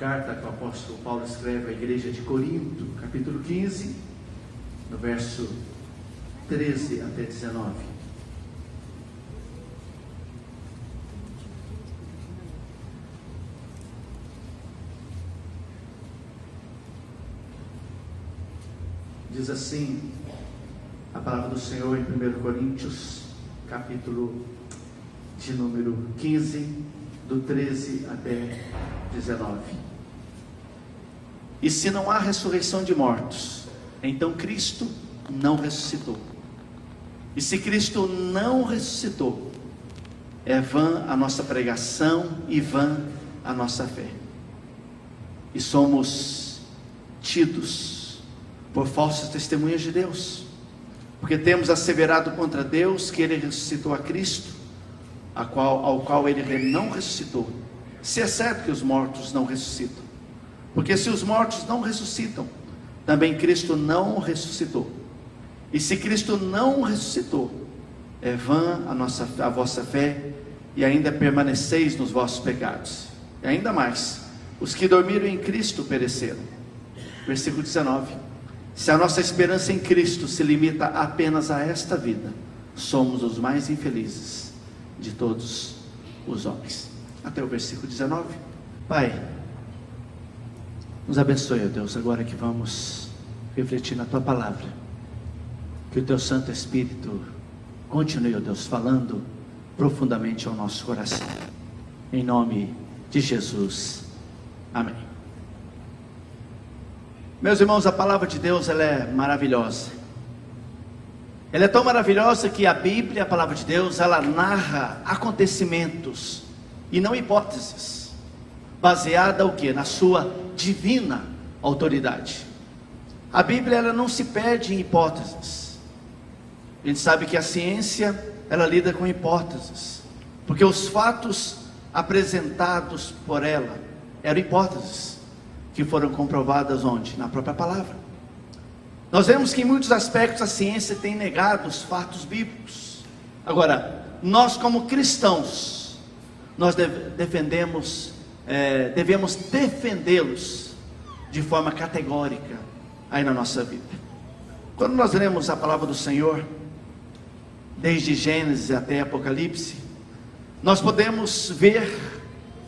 Carta que o apóstolo Paulo escreve à igreja de Corinto, capítulo 15, no verso 13 até 19. Diz assim a palavra do Senhor em 1 Coríntios, capítulo de número 15, do 13 até 19. E se não há ressurreição de mortos, então Cristo não ressuscitou. E se Cristo não ressuscitou, é vã a nossa pregação e vã a nossa fé. E somos tidos por falsas testemunhas de Deus, porque temos asseverado contra Deus que Ele ressuscitou a Cristo, ao qual Ele não ressuscitou. Se é certo que os mortos não ressuscitam, porque se os mortos não ressuscitam, também Cristo não ressuscitou. E se Cristo não ressuscitou, é vã a vossa fé, e ainda permaneceis nos vossos pecados. E ainda mais, os que dormiram em Cristo pereceram. Versículo 19. Se a nossa esperança em Cristo se limita apenas a esta vida, somos os mais infelizes de todos os homens. Até o versículo 19. Pai, nos abençoe, ó Deus, agora que vamos refletir na Tua palavra. Que o Teu Santo Espírito continue, ó Deus, falando profundamente ao nosso coração. Em nome de Jesus. Amém. Meus irmãos, a palavra de Deus, ela é maravilhosa. Ela é tão maravilhosa que a Bíblia, a palavra de Deus, ela narra acontecimentos e não hipóteses, baseada o quê? Na sua divina autoridade. A Bíblia, ela não se perde em hipóteses. A gente sabe que a ciência, ela lida com hipóteses, porque os fatos apresentados por ela eram hipóteses que foram comprovadas onde? Na própria palavra. Nós vemos que em muitos aspectos a ciência tem negado os fatos bíblicos. Agora, nós como cristãos, nós devemos defendê-los de forma categórica aí na nossa vida. Quando nós lemos a palavra do Senhor, desde Gênesis até Apocalipse, nós podemos ver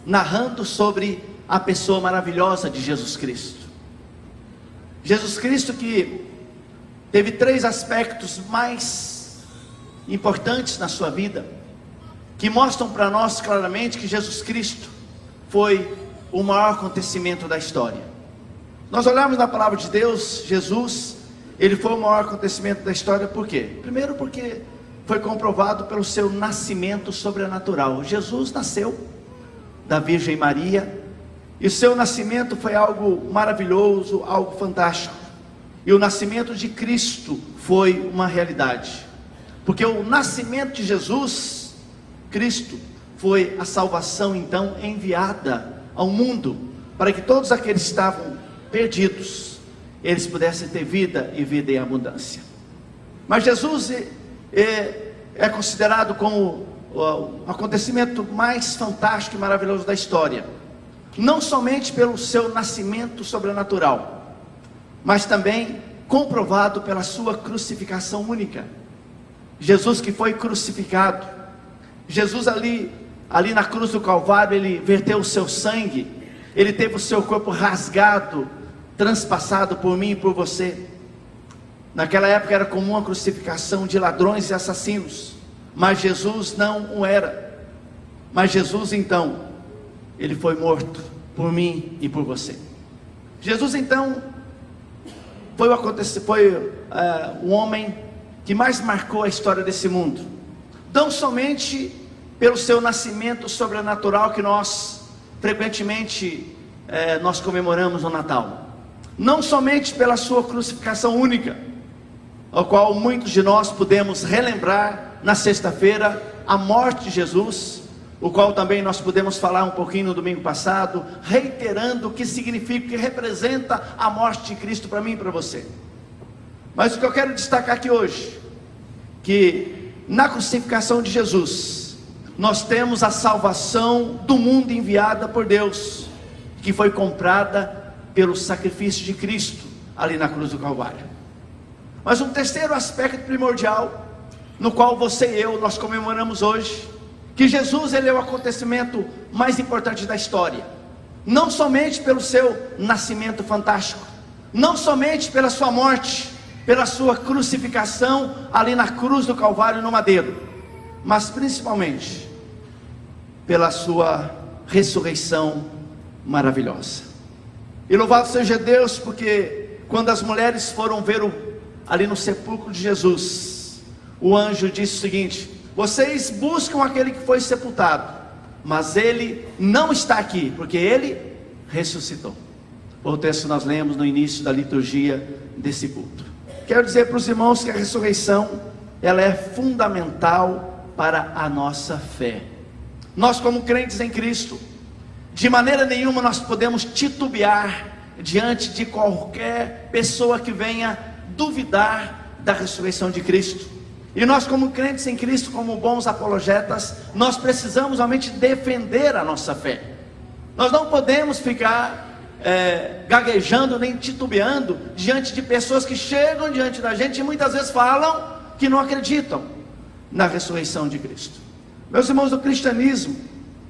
narrando sobre a pessoa maravilhosa de Jesus Cristo. Jesus Cristo que teve 3 aspectos mais importantes na sua vida, que mostram para nós claramente que Jesus Cristo foi o maior acontecimento da história. Nós olhamos na palavra de Deus, Jesus, Ele foi o maior acontecimento da história, por quê? Primeiro porque foi comprovado pelo seu nascimento sobrenatural. Jesus nasceu da Virgem Maria, e o seu nascimento foi algo maravilhoso, algo fantástico. E o nascimento de Cristo foi uma realidade, porque o nascimento de Jesus Cristo foi a salvação então enviada ao mundo, para que todos aqueles que estavam perdidos, eles pudessem ter vida e vida em abundância. Mas Jesus é considerado como o acontecimento mais fantástico e maravilhoso da história, não somente pelo seu nascimento sobrenatural, mas também comprovado pela sua crucificação única. Jesus que foi crucificado, Jesus ali na cruz do Calvário, Ele verteu o seu sangue, Ele teve o seu corpo rasgado, transpassado por mim e por você. Naquela época era comum a crucificação de ladrões e assassinos, mas Jesus não o era. Mas Jesus então, Ele foi morto por mim e por você. Jesus então foi o homem que mais marcou a história desse mundo, não somente pelo seu nascimento sobrenatural que nós frequentemente nós comemoramos no Natal, não somente pela sua crucificação única, ao qual muitos de nós podemos relembrar na sexta-feira a morte de Jesus, o qual também nós pudemos falar um pouquinho no domingo passado, reiterando o que significa, o que representa a morte de Cristo para mim e para você. Mas o que eu quero destacar aqui hoje, que na crucificação de Jesus, nós temos a salvação do mundo enviada por Deus, que foi comprada pelo sacrifício de Cristo ali na cruz do Calvário. Mas um terceiro aspecto primordial, no qual você e eu, nós comemoramos hoje, que Jesus, ele é o acontecimento mais importante da história, não somente pelo seu nascimento fantástico, não somente pela sua morte, pela sua crucificação ali na cruz do Calvário no madeiro, mas principalmente pela sua ressurreição maravilhosa. E louvado seja Deus, porque quando as mulheres foram ver ali no sepulcro de Jesus, o anjo disse o seguinte: vocês buscam aquele que foi sepultado, mas ele não está aqui, porque ele ressuscitou. O texto que nós lemos no início da liturgia desse culto. Quero dizer para os irmãos que a ressurreição, ela é fundamental para a nossa fé. Nós, como crentes em Cristo, de maneira nenhuma nós podemos titubear diante de qualquer pessoa que venha duvidar da ressurreição de Cristo. E nós, como crentes em Cristo, como bons apologetas, nós precisamos realmente defender a nossa fé. Nós não podemos ficar gaguejando nem titubeando diante de pessoas que chegam diante da gente e muitas vezes falam que não acreditam na ressurreição de Cristo. Meus irmãos, o cristianismo,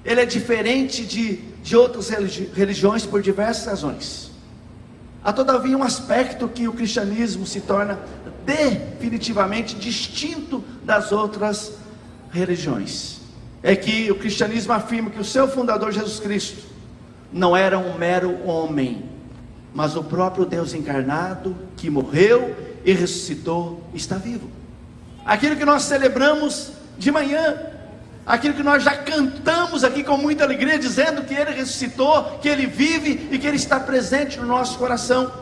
ele é diferente de outras religiões por diversas razões. Há todavia um aspecto que o cristianismo se torna definitivamente distinto das outras religiões. É que o cristianismo afirma que o seu fundador Jesus Cristo não era um mero homem, mas o próprio Deus encarnado, que morreu e ressuscitou, está vivo. Aquilo que nós celebramos de manhã, aquilo que nós já cantamos aqui com muita alegria, dizendo que ele ressuscitou, que ele vive e que ele está presente no nosso coração.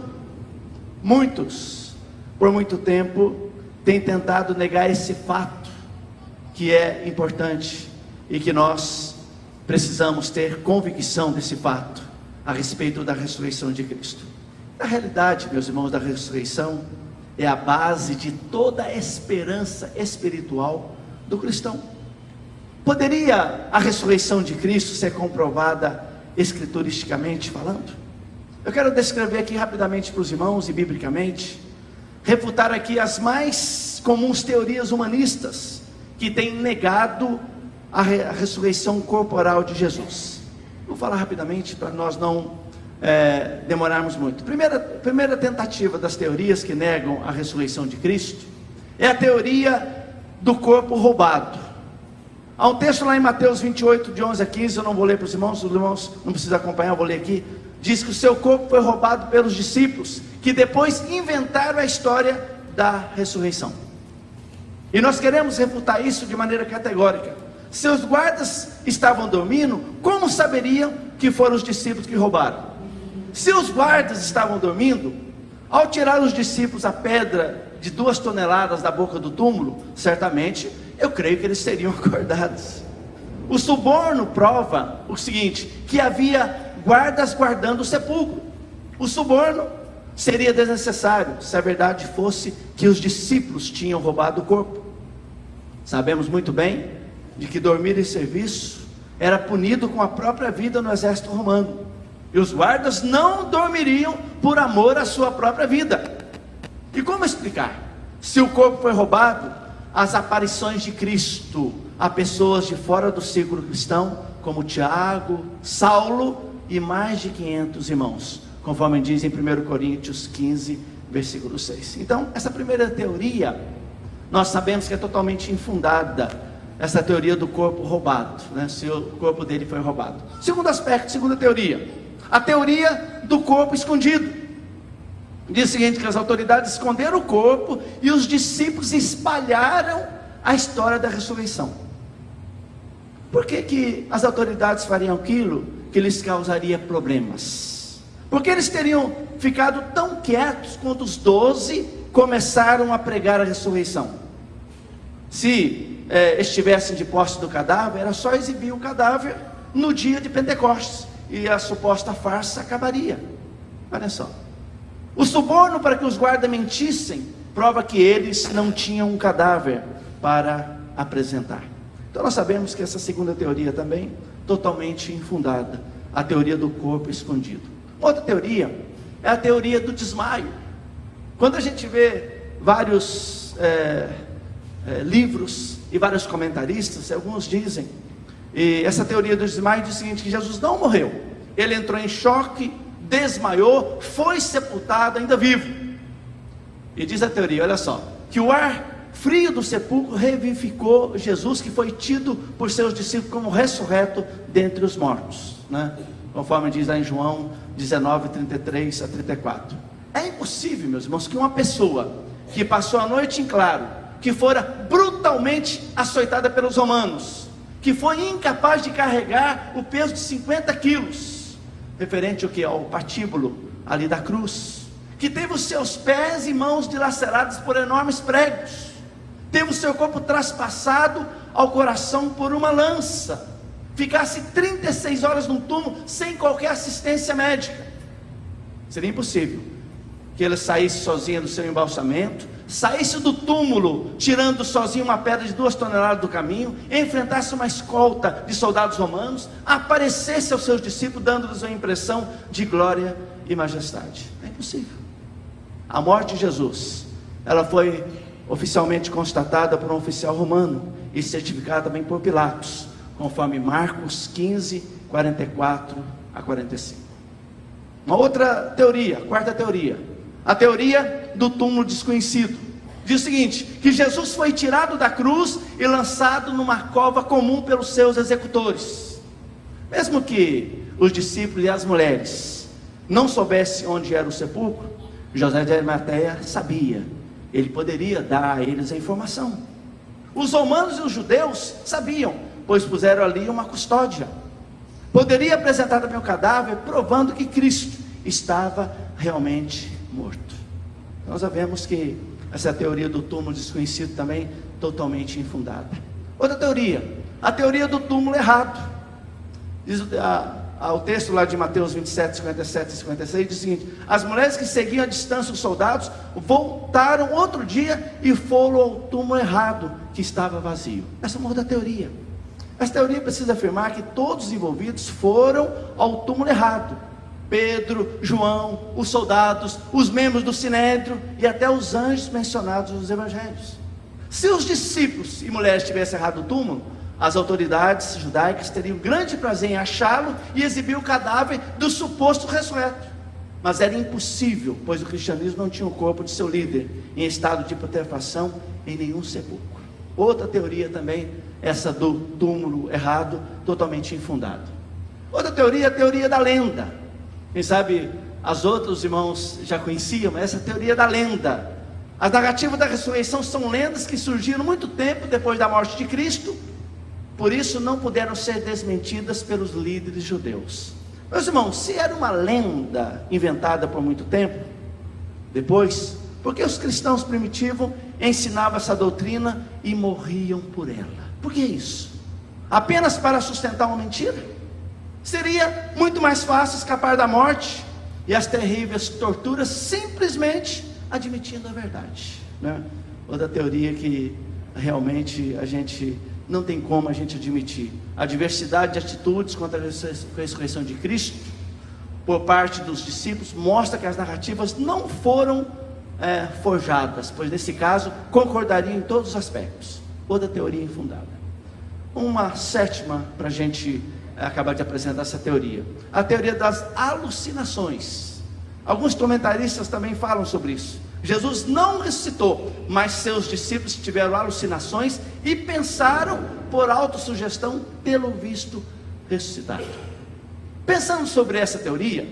Muitos, por muito tempo, têm tentado negar esse fato, que é importante e que nós precisamos ter convicção desse fato, a respeito da ressurreição de Cristo. Na realidade, meus irmãos, da ressurreição é a base de toda a esperança espiritual do cristão. Poderia a ressurreição de Cristo ser comprovada escrituristicamente falando? Eu quero descrever aqui rapidamente para os irmãos e biblicamente, refutar aqui as mais comuns teorias humanistas que têm negado a ressurreição corporal de Jesus. Vou falar rapidamente para nós não demorarmos muito. Primeira tentativa das teorias que negam a ressurreição de Cristo é a teoria do corpo roubado. Há um texto lá em Mateus 28, de 11 a 15, eu não vou ler para os irmãos não precisam acompanhar, eu vou ler aqui. Diz que o seu corpo foi roubado pelos discípulos, que depois inventaram a história da ressurreição. E nós queremos refutar isso de maneira categórica. Seus guardas estavam dormindo, como saberiam que foram os discípulos que roubaram? Se os guardas estavam dormindo, ao tirar os discípulos a pedra de 2 toneladas da boca do túmulo, certamente, eu creio que eles seriam acordados. O suborno prova o seguinte, que havia guardas guardando o sepulcro. O suborno seria desnecessário, se a verdade fosse que os discípulos tinham roubado o corpo. Sabemos muito bem de que dormir em serviço era punido com a própria vida no exército romano, e os guardas não dormiriam por amor à sua própria vida. E como explicar? Se o corpo foi roubado, as aparições de Cristo a pessoas de fora do círculo cristão, como Tiago, Saulo e mais de 500 irmãos, conforme diz em 1 Coríntios 15, versículo 6. Então, essa primeira teoria, nós sabemos que é totalmente infundada, essa teoria do corpo roubado, né? Se o corpo dele foi roubado. Segundo aspecto, segunda teoria, a teoria do corpo escondido. Diz o seguinte, que as autoridades esconderam o corpo e os discípulos espalharam a história da ressurreição. Por que as autoridades fariam aquilo que lhes causaria problemas? Porque eles teriam ficado tão quietos quando os 12 começaram a pregar a ressurreição. Se estivessem de posse do cadáver, era só exibir o cadáver no dia de Pentecostes, e a suposta farsa acabaria. Olha só, o suborno para que os guardas mentissem, prova que eles não tinham um cadáver para apresentar. Então nós sabemos que essa segunda teoria também, totalmente infundada. a teoria do corpo escondido. Outra teoria é a teoria do desmaio. Quando a gente vê vários livros e vários comentaristas, alguns dizem, e essa teoria do desmaio diz o seguinte, que Jesus não morreu, ele entrou em choque, desmaiou, foi sepultado ainda vivo. E diz a teoria, olha só, que o ar frio do sepulcro revivificou Jesus, que foi tido por seus discípulos como ressurreto dentre os mortos, né? Conforme diz lá em João 19, 33 a 34. É impossível, meus irmãos, que uma pessoa que passou a noite em claro, que fora brutalmente açoitada pelos romanos, que foi incapaz de carregar o peso de 50 quilos, referente ao que? Ao patíbulo ali da cruz, que teve os seus pés e mãos dilacerados por enormes pregos, teve o seu corpo traspassado ao coração por uma lança, ficasse 36 horas num túmulo sem qualquer assistência médica. Seria impossível que ele saísse sozinho do seu embalsamento, saísse do túmulo tirando sozinho uma pedra de 2 toneladas do caminho, enfrentasse uma escolta de soldados romanos, aparecesse aos seus discípulos dando-lhes uma impressão de glória e majestade. É impossível. A morte de Jesus, ela foi oficialmente constatada por um oficial romano e certificada também por Pilatos, conforme Marcos 15, 44 a 45. Uma outra teoria, quarta teoria, a teoria do túmulo desconhecido, diz o seguinte, que Jesus foi tirado da cruz e lançado numa cova comum pelos seus executores. Mesmo que os discípulos e as mulheres não soubessem onde era o sepulcro, José de Arimateia sabia, ele poderia dar a eles a informação. Os romanos e os judeus sabiam, pois puseram ali uma custódia. Poderia apresentar também o cadáver, provando que Cristo estava realmente morto. Nós sabemos que essa teoria do túmulo desconhecido também totalmente infundada. Outra teoria, a teoria do túmulo errado. Diz o texto lá de Mateus 27, 57 e 56, diz o seguinte: as mulheres que seguiam à distância os soldados voltaram outro dia e foram ao túmulo errado, que estava vazio. Essa é uma outra teoria. Essa teoria precisa afirmar que todos os envolvidos foram ao túmulo errado. Pedro, João, os soldados, os membros do Sinédrio e até os anjos mencionados nos evangelhos. Se os discípulos e mulheres tivessem errado o túmulo, as autoridades judaicas teriam grande prazer em achá-lo e exibir o cadáver do suposto ressurreto. Mas era impossível, pois o cristianismo não tinha o corpo de seu líder em estado de putrefação em nenhum sepulcro. Outra teoria também, essa do túmulo errado, totalmente infundada. Outra teoria é a teoria da lenda. Quem sabe as outras irmãos já conheciam, mas essa teoria da lenda. As narrativas da ressurreição são lendas que surgiram muito tempo depois da morte de Cristo, por isso não puderam ser desmentidas pelos líderes judeus. Meus irmãos, se era uma lenda inventada por muito tempo depois, porque os cristãos primitivos ensinavam essa doutrina e morriam por ela? Por que isso? Apenas para sustentar uma mentira? Seria muito mais fácil escapar da morte e as terríveis torturas simplesmente admitindo a verdade, né? Outra teoria que realmente a gente não tem como a gente admitir: a diversidade de atitudes contra a ressurreição de Cristo por parte dos discípulos mostra que as narrativas não foram forjadas, pois nesse caso concordariam em todos os aspectos. Outra teoria infundada. Uma sétima para a gente acabar de apresentar essa teoria, a teoria das alucinações. Alguns comentaristas também falam sobre isso. Jesus não ressuscitou, mas seus discípulos tiveram alucinações e pensaram, por autossugestão, tê-lo visto ressuscitado. Pensando sobre essa teoria,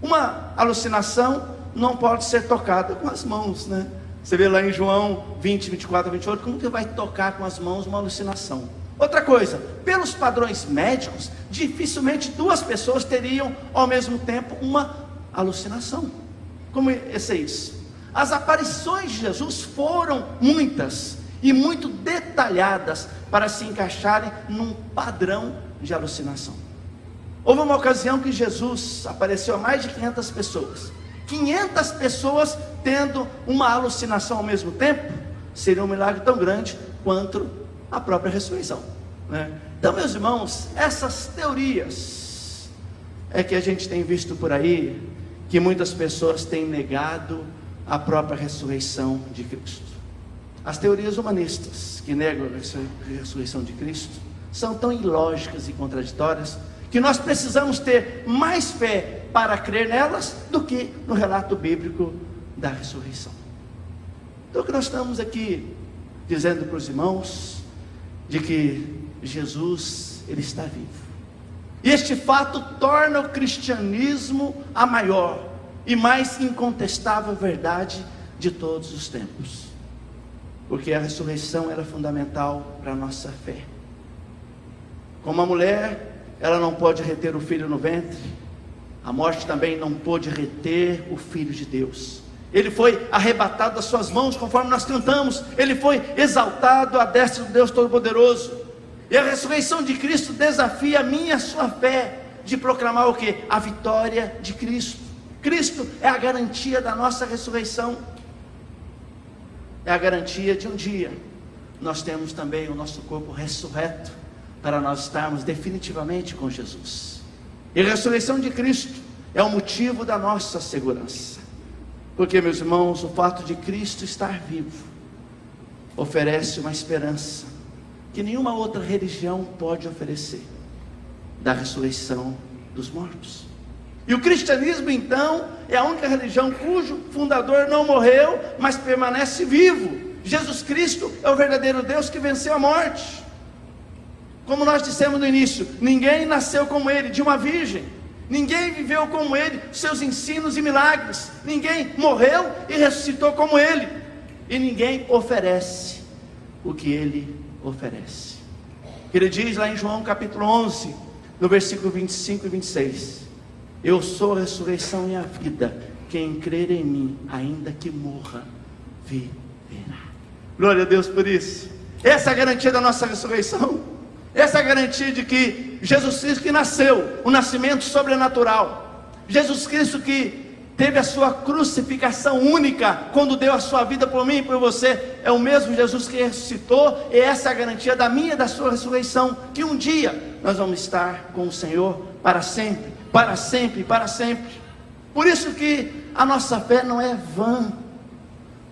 uma alucinação não pode ser tocada com as mãos, né? Você vê lá em João 20, 24 a 28, como que vai tocar com as mãos uma alucinação? Outra coisa, pelos padrões médicos, dificilmente duas pessoas teriam ao mesmo tempo uma alucinação. Como esse é isso? As aparições de Jesus foram muitas e muito detalhadas para se encaixarem num padrão de alucinação. Houve uma ocasião que Jesus apareceu a mais de 500 pessoas. 500 pessoas tendo uma alucinação ao mesmo tempo, seria um milagre tão grande quanto a própria ressurreição, né? Então, meus irmãos, essas teorias, é que a gente tem visto por aí que muitas pessoas têm negado a própria ressurreição de Cristo. As teorias humanistas que negam a ressurreição de Cristo são tão ilógicas e contraditórias que nós precisamos ter mais fé para crer nelas do que no relato bíblico da ressurreição. Então o que nós estamos aqui dizendo para os irmãos, de que Jesus, Ele está vivo. E este fato torna o cristianismo a maior e mais incontestável verdade de todos os tempos. Porque a ressurreição era fundamental para a nossa fé. Como a mulher, ela não pode reter o filho no ventre, a morte também não pôde reter o Filho de Deus. Ele foi arrebatado das suas mãos, conforme nós cantamos. Ele foi exaltado à destra do Deus Todo-Poderoso. E a ressurreição de Cristo desafia a minha e a sua fé de proclamar o quê? A vitória de Cristo. Cristo é a garantia da nossa ressurreição. É a garantia de um dia nós temos também o nosso corpo ressurreto, para nós estarmos definitivamente com Jesus. E a ressurreição de Cristo é o motivo da nossa segurança. Porque, meus irmãos, o fato de Cristo estar vivo oferece uma esperança que nenhuma outra religião pode oferecer, da ressurreição dos mortos. E o cristianismo, então, é a única religião cujo fundador não morreu, mas permanece vivo. Jesus Cristo é o verdadeiro Deus que venceu a morte. Como nós dissemos no início, ninguém nasceu como Ele, de uma virgem. Ninguém viveu como Ele, seus ensinos e milagres. Ninguém morreu e ressuscitou como Ele. E ninguém oferece o que Ele oferece. Ele diz lá em João capítulo 11, no versículo 25 e 26: eu sou a ressurreição e a vida. Quem crer em mim, ainda que morra, viverá. Glória a Deus por isso. Essa é a garantia da nossa ressurreição. Essa é a garantia de que Jesus Cristo que nasceu, o nascimento sobrenatural, Jesus Cristo que teve a sua crucificação única, quando deu a sua vida por mim e por você, é o mesmo Jesus que ressuscitou. E essa é a garantia da minha e da sua ressurreição, que um dia nós vamos estar com o Senhor para sempre, para sempre, para sempre. Por isso que a nossa fé não é vã.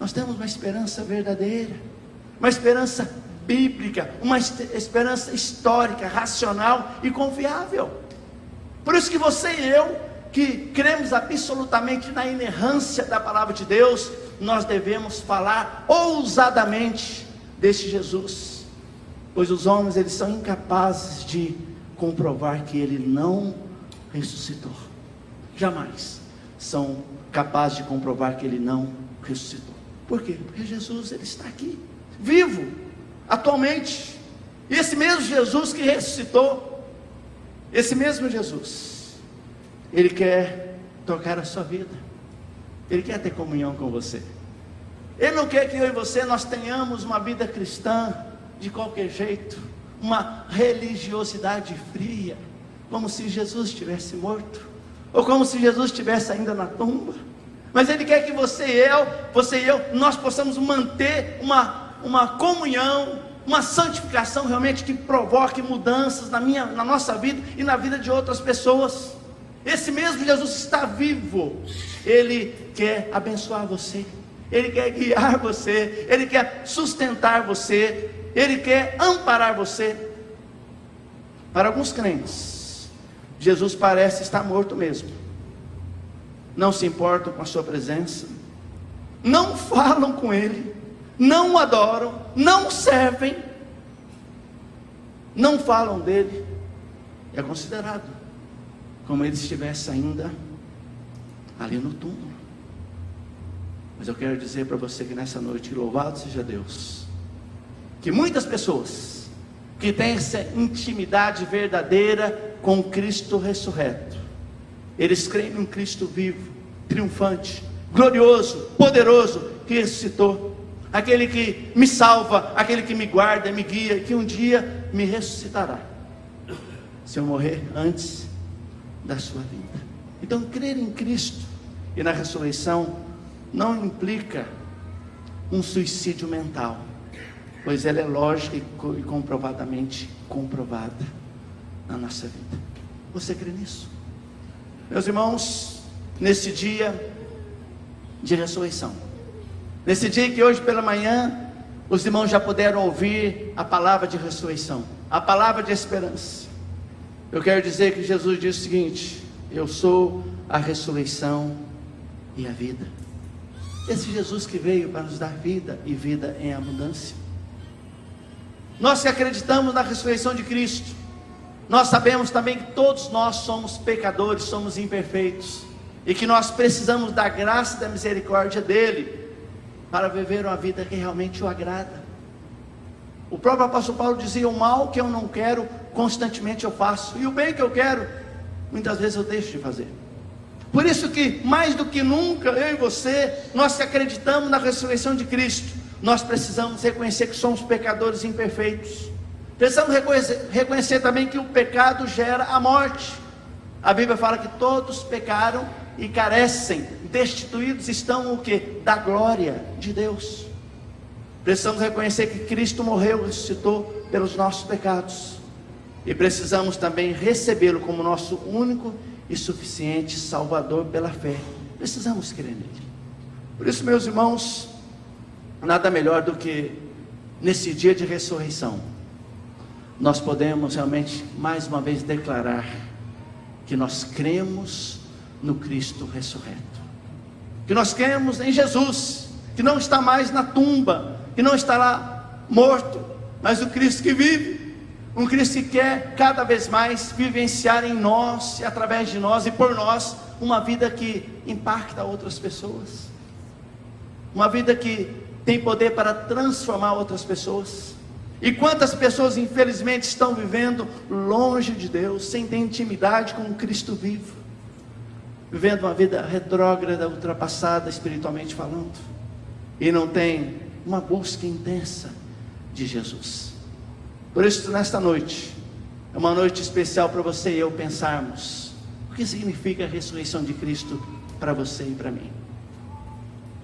Nós temos uma esperança verdadeira, uma esperança bíblica, uma esperança histórica, racional e confiável. Por isso que você e eu, que cremos absolutamente na inerrância da palavra de Deus, nós devemos falar ousadamente deste Jesus, pois os homens, eles são incapazes de comprovar que Ele não ressuscitou. Jamais são capazes de comprovar que Ele não ressuscitou. Por quê? Porque Jesus, Ele está aqui, vivo, atualmente. E esse mesmo Jesus que ressuscitou, esse mesmo Jesus, Ele quer tocar a sua vida. Ele quer ter comunhão com você. Ele não quer que eu e você nós tenhamos uma vida cristã de qualquer jeito, uma religiosidade fria, como se Jesus estivesse morto, ou como se Jesus estivesse ainda na tumba. Mas Ele quer que você e eu, nós possamos manter uma comunhão, uma santificação realmente que provoque mudanças na nossa vida e na vida de outras pessoas. Esse mesmo Jesus está vivo. Ele quer abençoar você, Ele quer guiar você, Ele quer sustentar você, Ele quer amparar você. Para alguns crentes, Jesus parece estar morto mesmo. Não se importam com a sua presença, não falam com Ele, não o adoram, não o servem, não falam dele. É considerado como ele estivesse ainda ali no túmulo. Mas eu quero dizer para você que nessa noite, louvado seja Deus, que muitas pessoas que têm essa intimidade verdadeira com Cristo ressurreto, eles creem num Cristo vivo, triunfante, glorioso, poderoso, que ressuscitou. Aquele que me salva, aquele que me guarda, me guia, que um dia me ressuscitará, se eu morrer antes da sua vinda. Então, crer em Cristo e na ressurreição não implica um suicídio mental, pois ela é lógica e comprovadamente comprovada na nossa vida. Você crê nisso? Meus irmãos, nesse dia de ressurreição, nesse dia que hoje pela manhã os irmãos já puderam ouvir a palavra de ressurreição, a palavra de esperança, eu quero dizer que Jesus disse o seguinte: eu sou a ressurreição e a vida. Esse Jesus que veio para nos dar vida e vida em abundância. Nós que acreditamos na ressurreição de Cristo, nós sabemos também que todos nós somos pecadores, somos imperfeitos, e que nós precisamos da graça e da misericórdia dele para viver uma vida que realmente o agrada. O próprio apóstolo Paulo dizia: o mal que eu não quero, constantemente eu faço, e o bem que eu quero, muitas vezes eu deixo de fazer. Por isso que, mais do que nunca, eu e você, nós que acreditamos na ressurreição de Cristo, nós precisamos reconhecer que somos pecadores imperfeitos. Precisamos reconhecer também que o pecado gera a morte. A Bíblia fala que todos pecaram e carecem, destituídos estão o quê? Da glória de Deus. Precisamos reconhecer que Cristo morreu e ressuscitou pelos nossos pecados, e precisamos também recebê-lo como nosso único e suficiente Salvador pela fé. Precisamos crer nele. Por isso, meus irmãos, nada melhor do que nesse dia de ressurreição nós podemos realmente mais uma vez declarar que nós cremos no Cristo ressurreto, que nós cremos em Jesus, que não está mais na tumba, que não está lá morto, mas o Cristo que vive, um Cristo que quer cada vez mais vivenciar em nós, e através de nós e por nós, uma vida que impacta outras pessoas, uma vida que tem poder para transformar outras pessoas. E quantas pessoas infelizmente estão vivendo longe de Deus, sem ter intimidade com o Cristo vivo, vivendo uma vida retrógrada, ultrapassada espiritualmente falando, e não tem uma busca intensa de Jesus. Por isso, nesta noite, é uma noite especial para você e eu pensarmos o que significa a ressurreição de Cristo para você e para mim.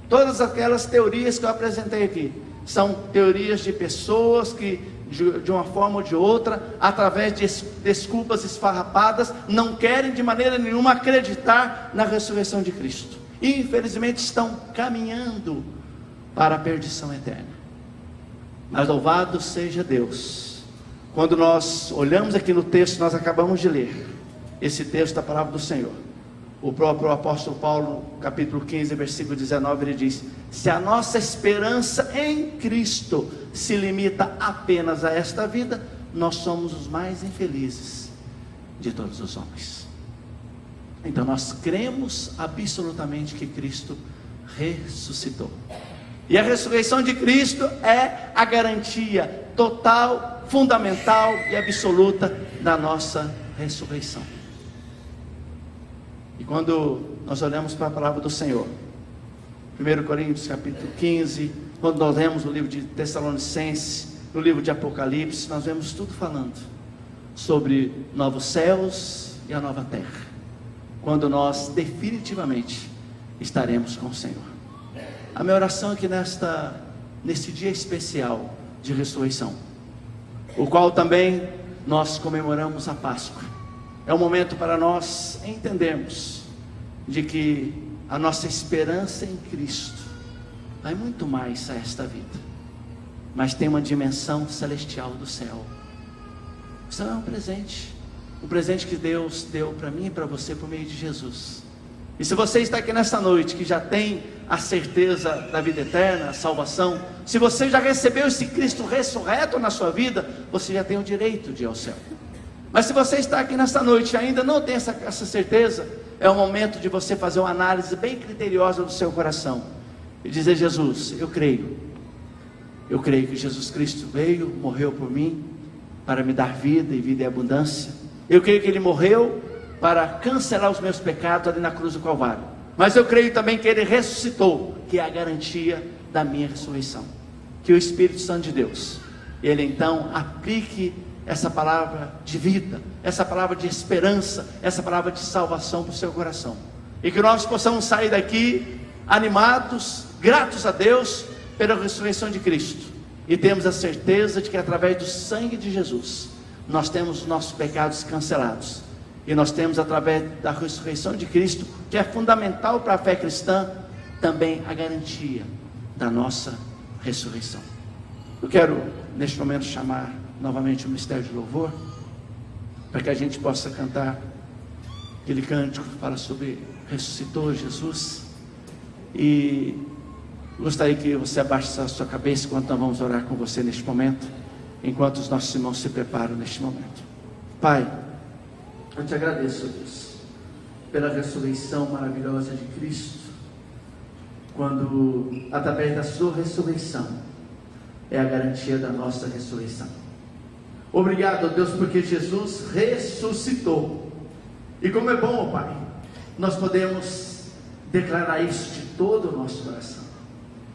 Todas aquelas teorias que eu apresentei aqui são teorias de pessoas que, de uma forma ou de outra, através de desculpas esfarrapadas, não querem de maneira nenhuma acreditar na ressurreição de Cristo, e infelizmente estão caminhando para a perdição eterna. Mas louvado seja Deus, quando nós olhamos aqui no texto que nós acabamos de ler, esse texto da palavra do Senhor, o próprio apóstolo Paulo, capítulo 15, versículo 19, ele diz: se a nossa esperança em Cristo se limita apenas a esta vida, nós somos os mais infelizes de todos os homens. Então nós cremos absolutamente que Cristo ressuscitou, e a ressurreição de Cristo é a garantia total, fundamental e absoluta da nossa ressurreição. E quando nós olhamos para a palavra do Senhor, 1 Coríntios capítulo 15, quando nós lemos o livro de Tessalonicenses, no livro de Apocalipse, nós vemos tudo falando sobre novos céus e a nova terra, quando nós definitivamente estaremos com o Senhor. A minha oração é que nesse dia especial de ressurreição, o qual também nós comemoramos a Páscoa, é um momento para nós entendermos de que a nossa esperança em Cristo vai muito mais a esta vida, mas tem uma dimensão celestial do céu. O céu é um presente que Deus deu para mim e para você por meio de Jesus. E se você está aqui nesta noite, que já tem a certeza da vida eterna, a salvação, se você já recebeu esse Cristo ressurreto na sua vida, você já tem o direito de ir ao céu. Mas se você está aqui nesta noite e ainda não tem essa certeza, é o momento de você fazer uma análise bem criteriosa do seu coração e dizer: Jesus, eu creio que Jesus Cristo veio, morreu por mim, para me dar vida e vida em abundância. Eu creio que Ele morreu para cancelar os meus pecados ali na cruz do Calvário, mas eu creio também que Ele ressuscitou, que é a garantia da minha ressurreição. Que o Espírito Santo de Deus, Ele então aplique essa palavra de vida, essa palavra de esperança, essa palavra de salvação para o seu coração, e que nós possamos sair daqui animados, gratos a Deus pela ressurreição de Cristo, e temos a certeza de que através do sangue de Jesus nós temos os nossos pecados cancelados, E nós temos, através da ressurreição de Cristo, que é fundamental para a fé cristã, também a garantia da nossa ressurreição. Eu quero, neste momento, chamar novamente o ministério de louvor, para que a gente possa cantar aquele cântico que fala sobre ressuscitou Jesus. E gostaria que você abaixasse a sua cabeça enquanto nós vamos orar com você neste momento, enquanto os nossos irmãos se preparam neste momento. Pai, eu te agradeço, Deus, pela ressurreição maravilhosa de Cristo, quando através da sua ressurreição é a garantia da nossa ressurreição. Obrigado, Deus, porque Jesus ressuscitou. E como é bom, Pai, nós podemos declarar isso de todo o nosso coração.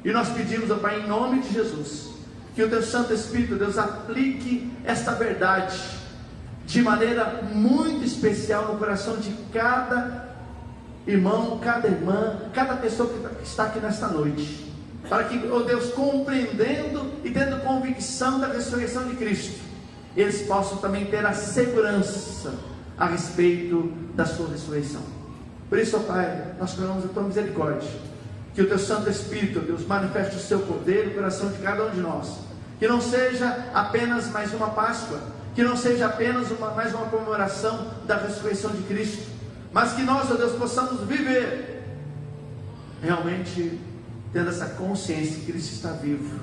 E nós pedimos, ó Pai, em nome de Jesus, que o Teu Santo Espírito, Deus, aplique esta verdade de maneira muito especial no coração de cada irmão, cada irmã, cada pessoa que está aqui nesta noite, para que, ó Deus, compreendendo e tendo convicção da ressurreição de Cristo, eles possam também ter a segurança a respeito da sua ressurreição. Por isso, ó Pai, nós clamamos a Tua misericórdia, que o Teu Santo Espírito, ó Deus, manifeste o Seu poder no coração de cada um de nós, que não seja apenas mais uma Páscoa, que não seja apenas mais uma comemoração da ressurreição de Cristo, mas que nós, ó Deus, possamos viver realmente tendo essa consciência que Cristo está vivo,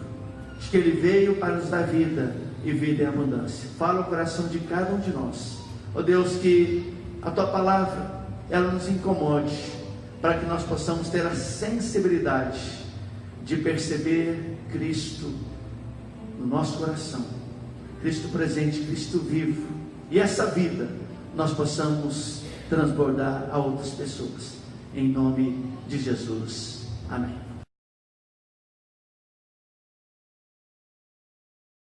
de que Ele veio para nos dar vida e vida em abundância. Fala o coração de cada um de nós, ó Deus, que a Tua palavra, ela nos incomode, para que nós possamos ter a sensibilidade de perceber Cristo no nosso coração, Cristo presente, Cristo vivo, e essa vida nós possamos transbordar a outras pessoas, em nome de Jesus, amém.